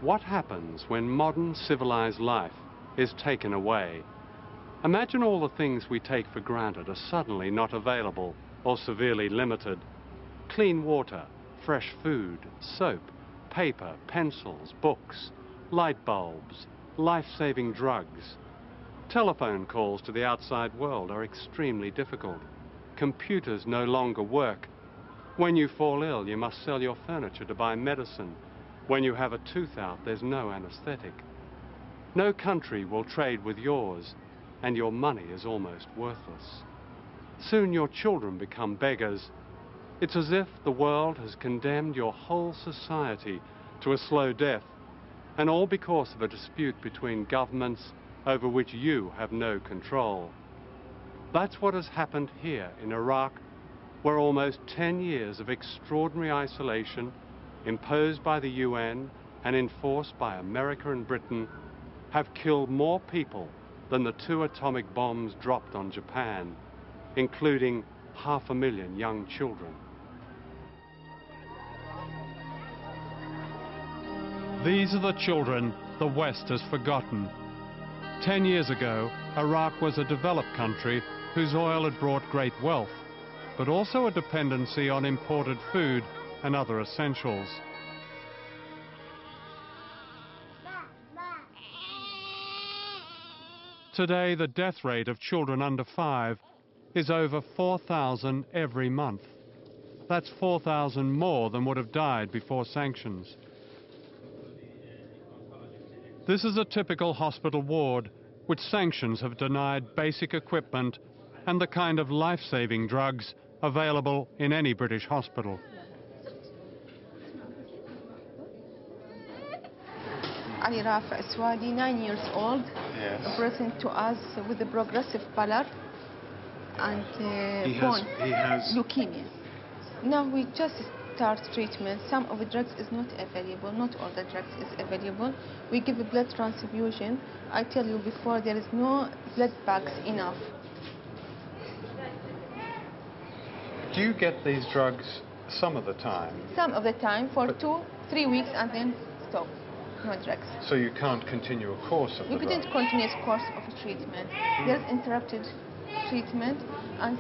What happens when modern civilized life is taken away? Imagine all the things we take for granted are suddenly not available or severely limited. Clean water, fresh food, soap, paper, pencils, books, light bulbs, life-saving drugs. Telephone calls to the outside world are extremely difficult. Computers no longer work. When you fall ill, you must sell your furniture to buy medicine. When you have a tooth out, there's no anesthetic. No country will trade with yours, and your money is almost worthless. Soon your children become beggars. It's as if the world has condemned your whole society to a slow death, and all because of a dispute between governments over which you have no control. That's what has happened here in Iraq, where almost 10 years of extraordinary isolation, imposed by the UN and enforced by America and Britain, have killed more people than the 2 atomic bombs dropped on Japan, including 500,000 young children. These are the children the West has forgotten. 10 years ago, Iraq was a developed country whose oil had brought great wealth, but also a dependency on imported food and other essentials. Today, the death rate of children under 5 is over 4,000 every month. That's 4,000 more than would have died before sanctions. This is a typical hospital ward, which sanctions have denied basic equipment and the kind of life-saving drugs available in any British hospital. Ali Rafa Aswadi, 9 years old, yes. Present to us with a progressive pallor and he has leukemia. Now we just start treatment. Some of the drugs is not available, not all the drugs is available. We give a blood transfusion. I tell you before, there is no blood bags enough. Do you get these drugs some of the time? Some of the time for 2-3 weeks and then stop. No drugs. So you can't continue a course of the You couldn't drug? continue a course of treatment. There's interrupted treatment, and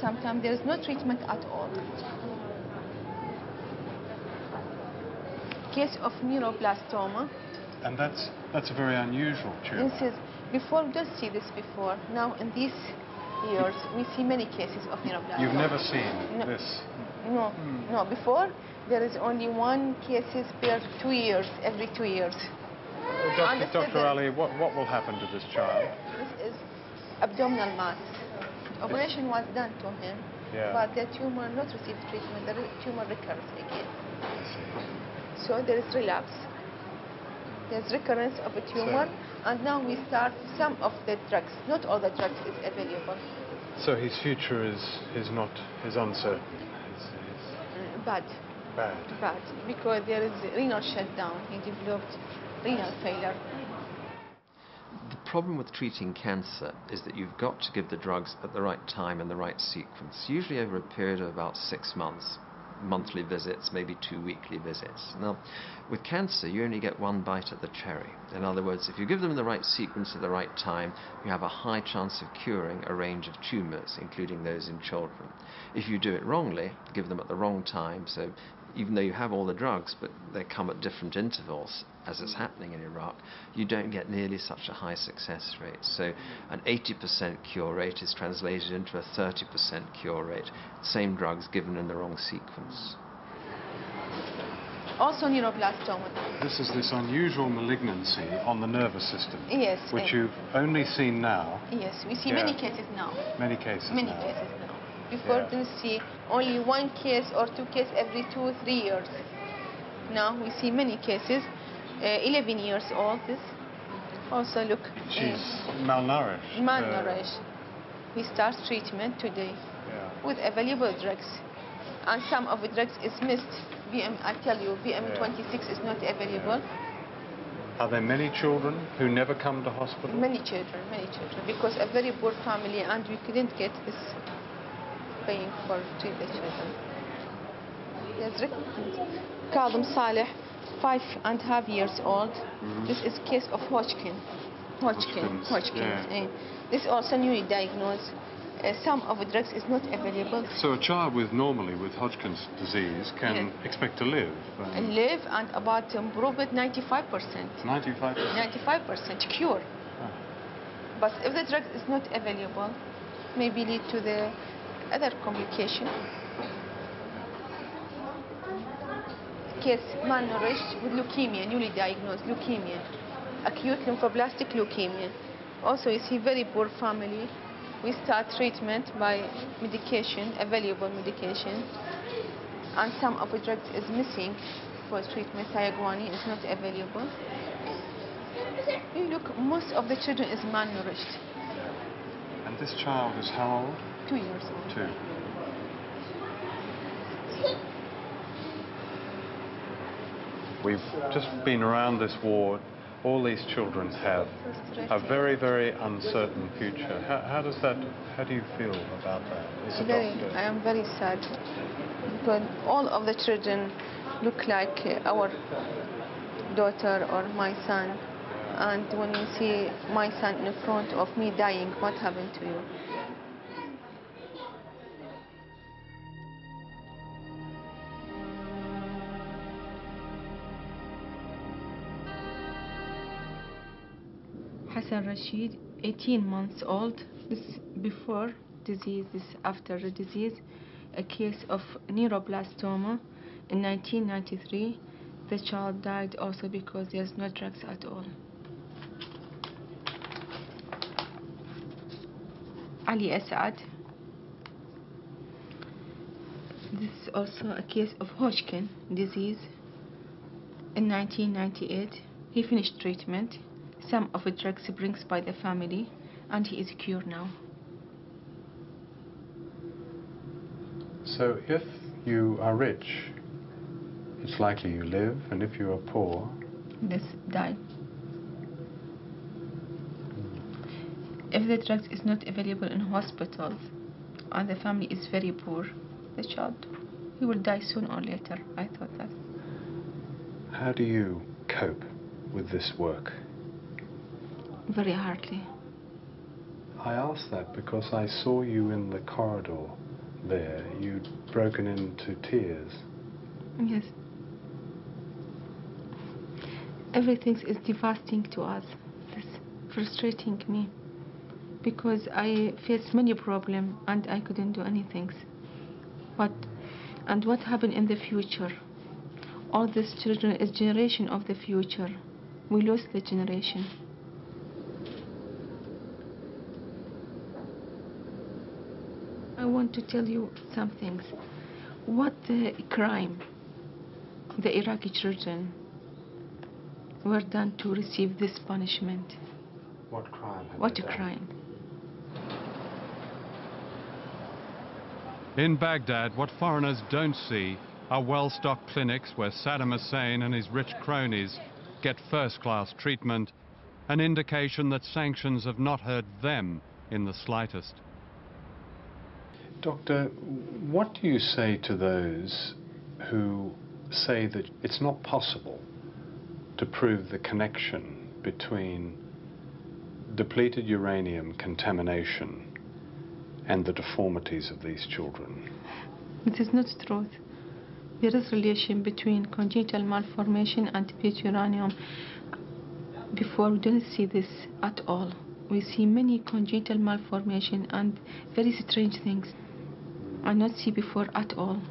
sometimes there is no treatment at all. Case of neuroblastoma. And that's a very unusual tumor. This is before, we don't see this before. Now in these years we see many cases of neuroblastoma. You've never seen this? No, no. Before there is only 1 cases per 2 years, every 2 years. Dr. Ali, what will happen to this child? This is abdominal mass. Operation was done to him, but the tumor not received treatment. The tumor recurs again. So there is relapse. There's recurrence of a tumor, and now we start some of the drugs. Not all the drugs is available. So his future is uncertain. Bad. Because there is renal shutdown. He developed renal failure. The problem with treating cancer is that you've got to give the drugs at the right time and the right sequence, usually over a period of about 6 months. Monthly visits, maybe 2 weekly visits. Now, with cancer, you only get 1 bite at the cherry. In other words, if you give them the right sequence at the right time, you have a high chance of curing a range of tumors, including those in children. If you do it wrongly, give them at the wrong time, so even though you have all the drugs, but they come at different intervals, as is happening in Iraq, you don't get nearly such a high success rate. So an 80% cure rate is translated into a 30% cure rate. Same drugs given in the wrong sequence. Also neuroblastoma. This is this unusual malignancy on the nervous system. Yes. Which you've only seen now. Yes, we see many cases now. Many cases Many now. cases now. Before we see only 1 case or 2 cases every 2-3 years. Now we see many cases. 11 years old. This also look. She's malnourished. Malnourished. We start treatment today with available drugs, and some of the drugs is missed. I tell you, VM26 is not available. Are there many children who never come to hospital? Many children, because a very poor family, and we couldn't get this paying for treat the children. Yes, Kazım Saleh, 5.5 years old. This is case of Hodgkin's. Yeah. This also newly diagnosed. Some of the drugs is not available. So a child normally with Hodgkin's disease can expect to live? Live and about probably 95%. 95%? 95% cure. Oh. But if the drug is not available, maybe lead to the other complication. Case malnourished with leukemia, newly diagnosed leukemia, acute lymphoblastic leukemia. Also, you see very poor family. We start treatment by medication, available medication, and some of the drugs is missing for treatment. Thiaguanine is not available. You look, most of the children is malnourished. And this child is how old? 2 years old. 2. We've just been around this ward. All these children have a very, very uncertain future. How do you feel about that as a doctor? I am very sad because all of the children look like our daughter or my son. And when you see my son in front of me dying, what happened to you? Hassan Rashid, 18 months old. This before disease, this after the disease. A case of neuroblastoma in 1993. The child died also because there's no drugs at all. Ali Asad. This is also a case of Hodgkin disease in 1998. He finished treatment. Some of the drugs brings by the family, and he is cured now. So if you are rich, it's likely you live, and if you are poor, this die. If the drugs is not available in hospitals, and the family is very poor, the child, he will die soon or later. I thought that. How do you cope with this work? Very hardly. I asked that because I saw you in the corridor there. You'd broken into tears. Yes. Everything is devastating to us. It's frustrating me because I faced many problems and I couldn't do anything. And what happened in the future? All these children is generation of the future. We lost the generation. I want to tell you some things. What crime the Iraqi children were done to receive this punishment? What crime? What a crime. In Baghdad, what foreigners don't see are well-stocked clinics where Saddam Hussein and his rich cronies get first-class treatment, an indication that sanctions have not hurt them in the slightest. Doctor, what do you say to those who say that it's not possible to prove the connection between depleted uranium contamination and the deformities of these children? It is not truth. There is relation between congenital malformation and depleted uranium. Before, we don't see this at all. We see many congenital malformation and very strange things I not see before at all.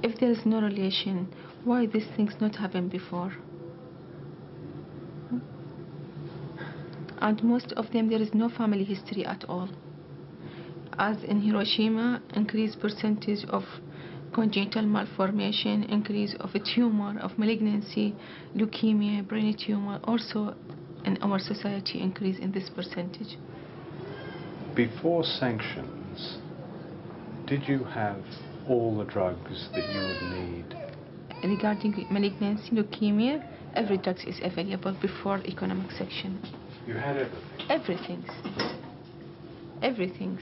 If there is no relation, why these things not happen before? And most of them there is no family history at all. As in Hiroshima, increased percentage of congenital malformation, increase of a tumor, of malignancy, leukemia, brain tumor, also in our society increase in this percentage. Before sanctions, did you have all the drugs that you would need? Regarding malignancy, leukemia, every drug is available before economic section. You had everything? Everything. Everything.